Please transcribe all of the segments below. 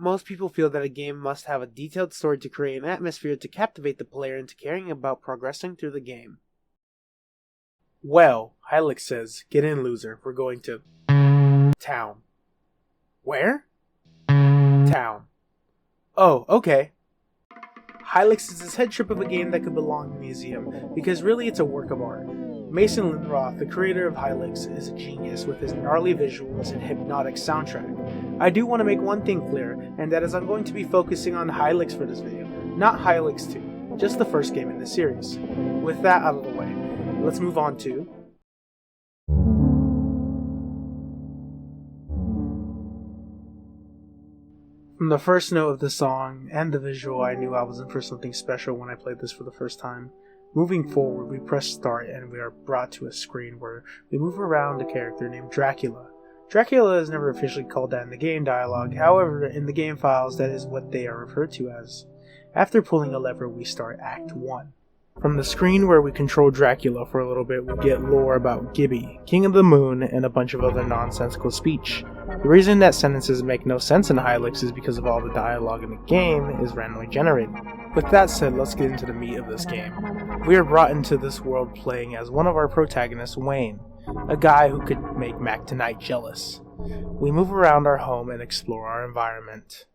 Most people feel that a game must have a detailed story to create an atmosphere to captivate the player into caring about progressing through the game. Well, Hylics says, get in loser, we're going to town. Where? Town. Oh, okay. Hylics is this head trip of a game that could belong in a museum, because really it's a work of art. Mason Lindroth, the creator of Hylics, is a genius with his gnarly visuals and hypnotic soundtrack. I do want to make one thing clear, and that is I'm going to be focusing on Hylics for this video, not Hylics 2, just the first game in the series. With that out of the way, let's move on to... From the first note of the song and the visual, I knew I was in for something special when I played this for the first time. Moving forward, we press start and we are brought to a screen where we move around a character named Dracula. Dracula is never officially called that in the game dialogue, however, in the game files that is what they are referred to as. After pulling a lever, we start Act 1. From the screen where we control Dracula for a little bit, we get lore about Gibby, King of the Moon, and a bunch of other nonsensical speech. The reason that sentences make no sense in Hylics is because of all the dialogue in the game is randomly generated. With that said, let's get into the meat of this game. We are brought into this world playing as one of our protagonists, Wayne, a guy who could make Mac Tonight jealous. We move around our home and explore our environment.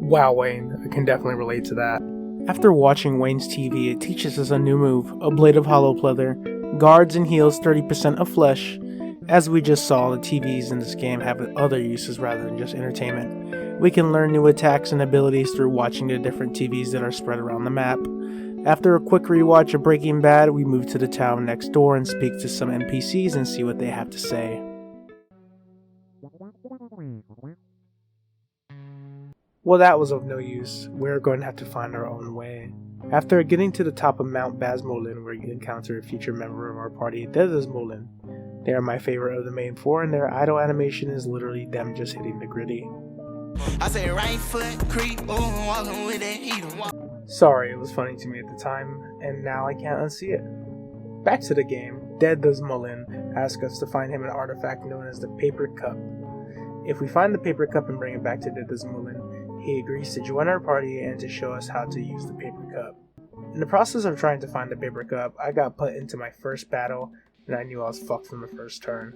Wow, Wayne, I can definitely relate to that. After watching Wayne's TV, it teaches us a new move, a blade of hollow pleather, guards and heals 30% of flesh. As we just saw, the TVs in this game have other uses rather than just entertainment. We can learn new attacks and abilities through watching the different TVs that are spread around the map. After a quick rewatch of Breaking Bad, we move to the town next door and speak to some NPCs and see what they have to say. Well, that was of no use. We're going to have to find our own way. After getting to the top of Mount Bazmolin, we encounter a future member of our party, Dedesmolin. They are my favorite of the main four, and their idle animation is literally them just hitting the gritty. I say right foot creep, walking with that heat. Sorry, it was funny to me at the time, and now I can't unsee it. Back to the game, Dedesmolin asks us to find him an artifact known as the Paper Cup. If we find the Paper Cup and bring it back to Dedesmolin, he agrees to join our party and to show us how to use the Paper Cup. In the process of trying to find the Paper Cup, I got put into my first battle, and I knew I was fucked from the first turn.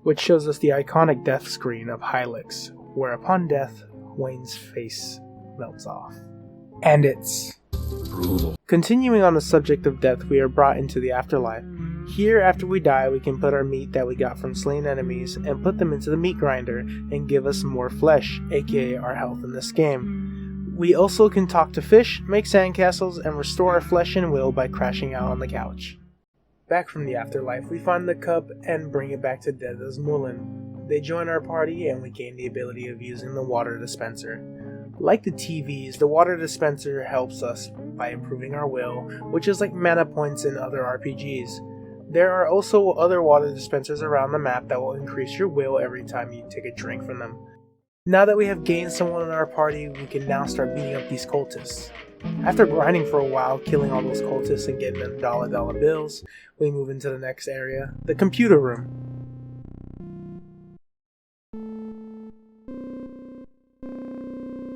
Which shows us the iconic death screen of Hylics, where upon death, Wayne's face melts off. And it's brutal. Continuing on the subject of death, we are brought into the afterlife. Here, after we die, we can put our meat that we got from slain enemies and put them into the meat grinder and give us more flesh, aka our health in this game. We also can talk to fish, make sandcastles, and restore our flesh and will by crashing out on the couch. Back from the afterlife, we find the cup and bring it back to Dedesmolin. They join our party and we gain the ability of using the water dispenser. Like the TVs, the water dispenser helps us by improving our will, which is like mana points in other RPGs. There are also other water dispensers around the map that will increase your will every time you take a drink from them. Now that we have gained someone in our party, we can now start beating up these cultists. After grinding for a while, killing all those cultists and getting them dollar bills, we move into the next area, the computer room.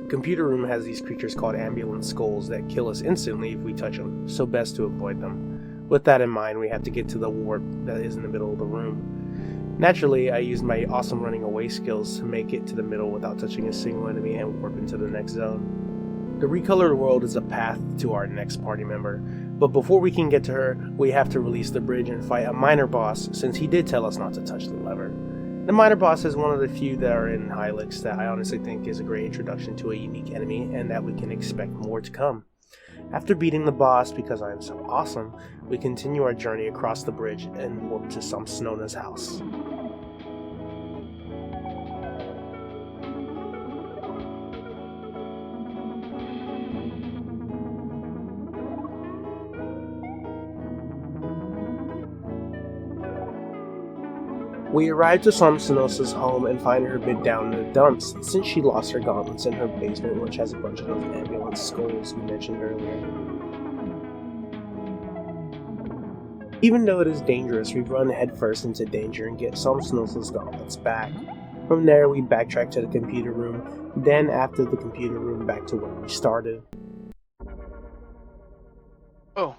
The computer room has these creatures called ambulance skulls that kill us instantly if we touch them, so best to avoid them. With that in mind, we have to get to the warp that is in the middle of the room. Naturally, I used my awesome running away skills to make it to the middle without touching a single enemy and warp into the next zone. The recolored world is a path to our next party member, but before we can get to her, we have to release the bridge and fight a minor boss since he did tell us not to touch the lever. The minor boss is one of the few that are in Hylics that I honestly think is a great introduction to a unique enemy, and that we can expect more to come. After beating the boss, because I am so awesome, we continue our journey across the bridge and warp to Samsnona's house. We arrive to Samsnona's home and find her bid down in the dumps, since she lost her gauntlets in her basement, which has a bunch of those ambulance skulls we mentioned earlier. Even though it is dangerous, we run headfirst into danger and get Samsnona's gauntlets back. From there, we backtrack to the computer room, then after the computer room back to where we started. Oh.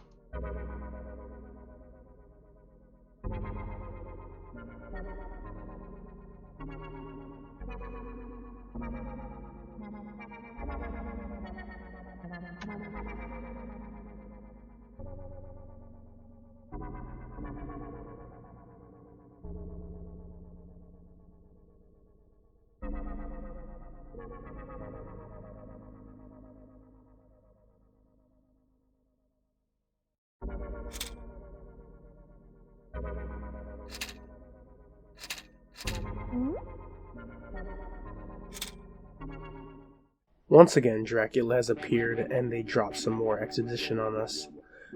Once again, Dracula has appeared and they drop some more exposition on us.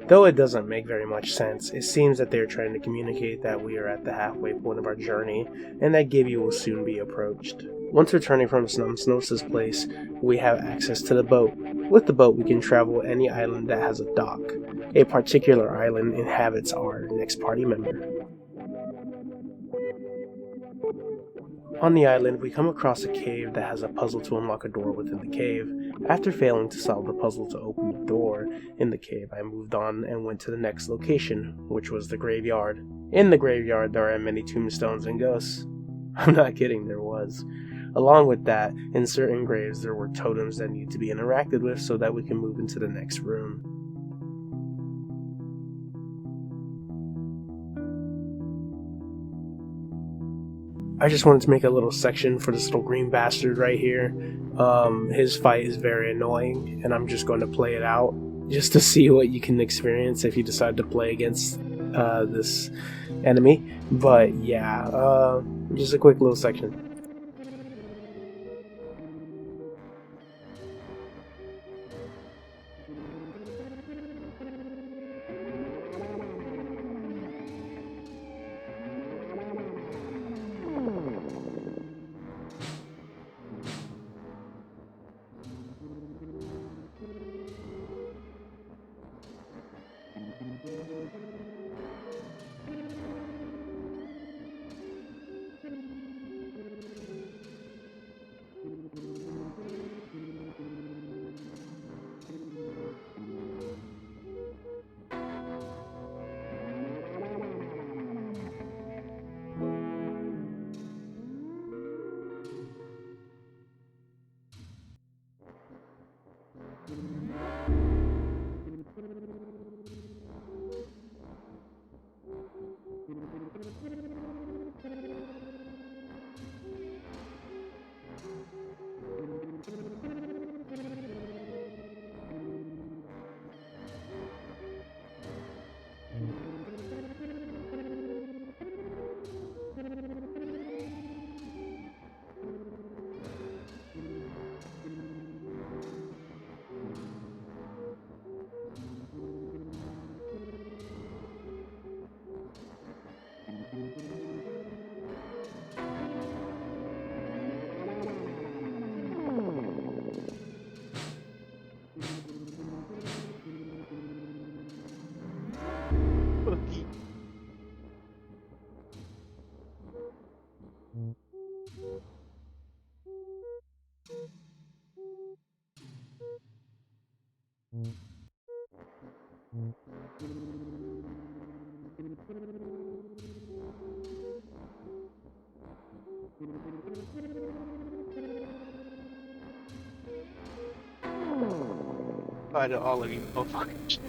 Though it doesn't make very much sense, it seems that they are trying to communicate that we are at the halfway point of our journey and that Gibby will soon be approached. Once returning from Samsnona's place, we have access to the boat. With the boat, we can travel any island that has a dock. A particular island inhabits our next party member. On the island, we come across a cave that has a puzzle to unlock a door within the cave. After failing to solve the puzzle to open the door in the cave, I moved on and went to the next location, which was the graveyard. In the graveyard, there are many tombstones and ghosts. I'm not kidding, there was. Along with that, in certain graves, there were totems that need to be interacted with so that we can move into the next room. I just wanted to make a little section for this little green bastard right here. His fight is very annoying, and I'm just going to play it out just to see what you can experience if you decide to play against this enemy. But yeah, just a quick little section. Bye to all of you motherfuckers.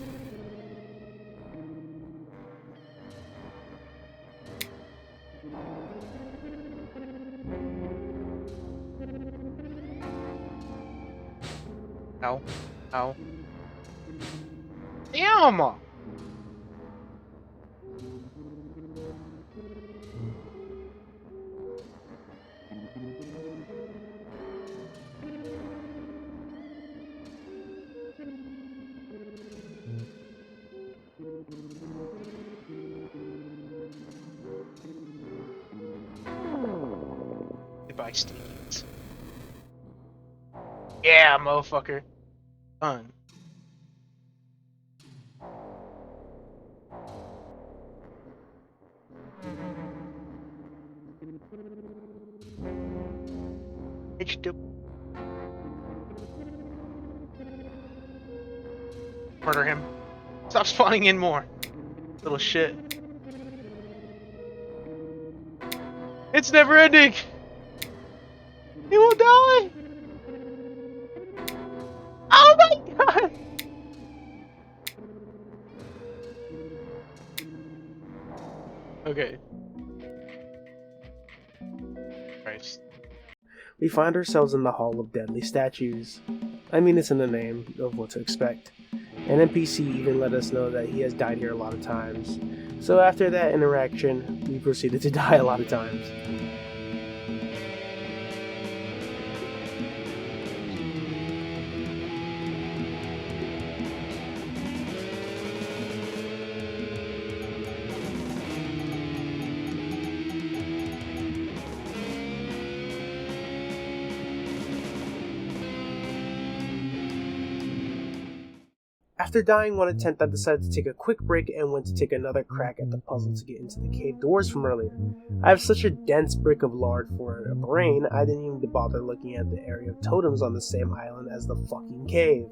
Ow. Ow. Damn! Goodbye, Steeds. Yeah, motherfucker. Fun. Murder him. Stop spawning in more. Little shit. It's never ending! He will die! Oh my god! Okay. Christ. We find ourselves in the Hall of Deadly Statues. I mean, it's in the name of what to expect. An NPC even let us know that he has died here a lot of times. So after that interaction, we proceeded to die a lot of times. After dying one attempt, I decided to take a quick break and went to take another crack at the puzzle to get into the cave doors from earlier. I have such a dense brick of lard for a brain, I didn't even bother looking at the area of totems on the same island as the fucking cave.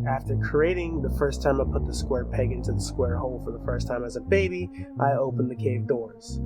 After creating the first time I put the square peg into the square hole for the first time as a baby, I opened the cave doors.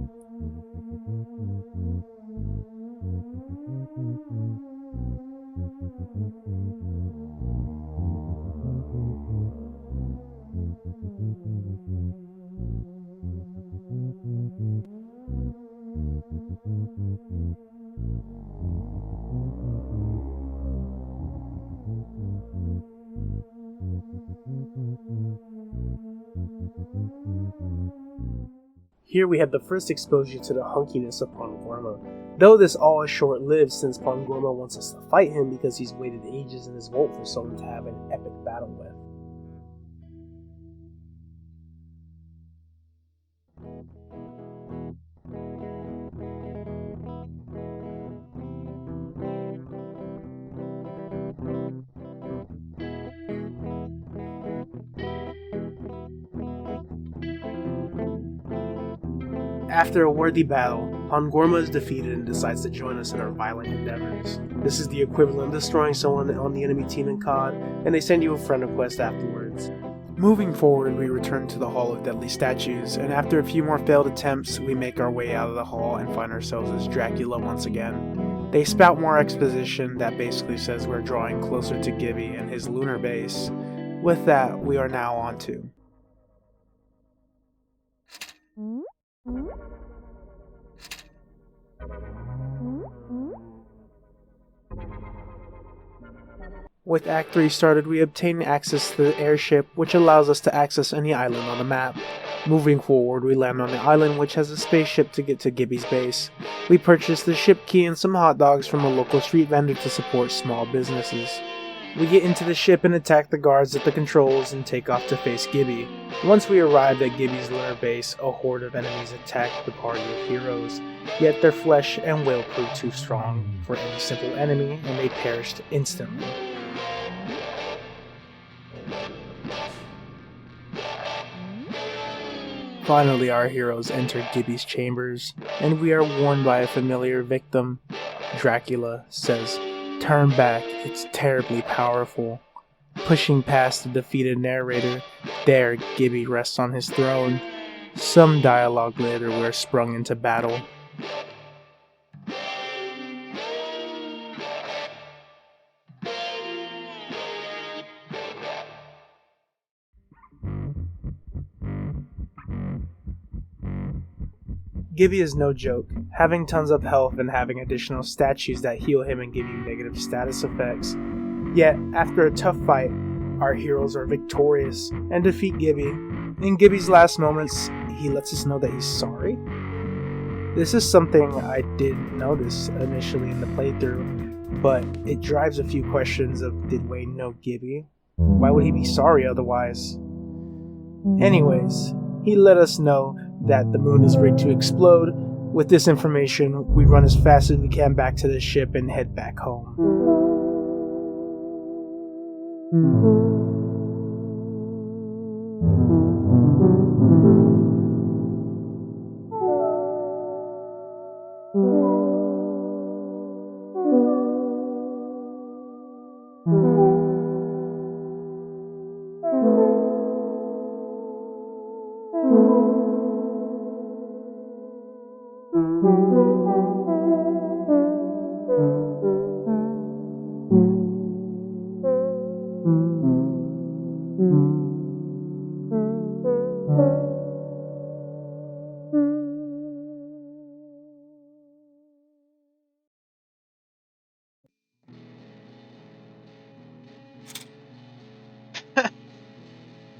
Here we have the first exposure to the hunkiness of Pangorma, though this all is short-lived since Pangorma wants us to fight him because he's waited ages in his vault for someone to have an epic battle with. After a worthy battle, Pangorma is defeated and decides to join us in our violent endeavors. This is the equivalent of destroying someone on the enemy team in COD, and they send you a friend request afterwards. Moving forward, we return to the Hall of Deadly Statues, and after a few more failed attempts, we make our way out of the hall and find ourselves as Dracula once again. They spout more exposition that basically says we're drawing closer to Gibby and his lunar base. With that, we are now on to With Act 3 started, we obtain access to the airship, which allows us to access any island on the map. Moving forward, we land on the island, which has a spaceship to get to Gibby's base. We purchase the ship key and some hot dogs from a local street vendor to support small businesses. We get into the ship and attack the guards at the controls and take off to face Gibby. Once we arrived at Gibby's lunar base, a horde of enemies attacked the party of heroes, yet their flesh and will proved too strong for any simple enemy, and they perished instantly. Finally, our heroes enter Gibby's chambers, and we are warned by a familiar victim. Dracula says, "Turn back, it's terribly powerful." Pushing past the defeated narrator, there Gibby rests on his throne. Some dialogue later, we're sprung into battle. Gibby is no joke, having tons of health and having additional statues that heal him and give you negative status effects. Yet, after a tough fight, our heroes are victorious and defeat Gibby. In Gibby's last moments, he lets us know that he's sorry. This is something I didn't notice initially in the playthrough, but it drives a few questions of, did Wayne know Gibby? Why would he be sorry otherwise? Anyways, he let us know that the moon is rigged to explode. With this information, we run as fast as we can back to the ship and head back home.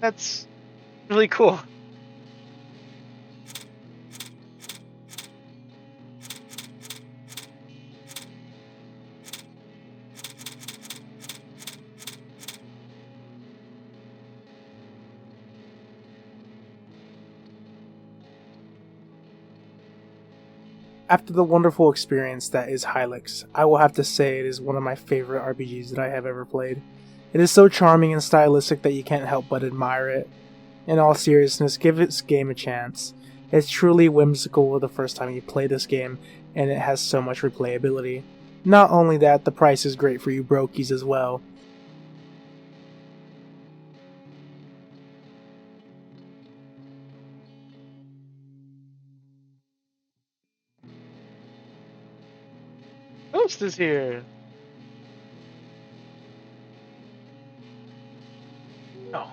That's really cool. After the wonderful experience that is Hylics, I will have to say it is one of my favorite RPGs that I have ever played. It is so charming and stylistic that you can't help but admire it. In all seriousness, give this game a chance. It's truly whimsical the first time you play this game, and it has so much replayability. Not only that, the price is great for you brokies as well. Ghost is here. Oh.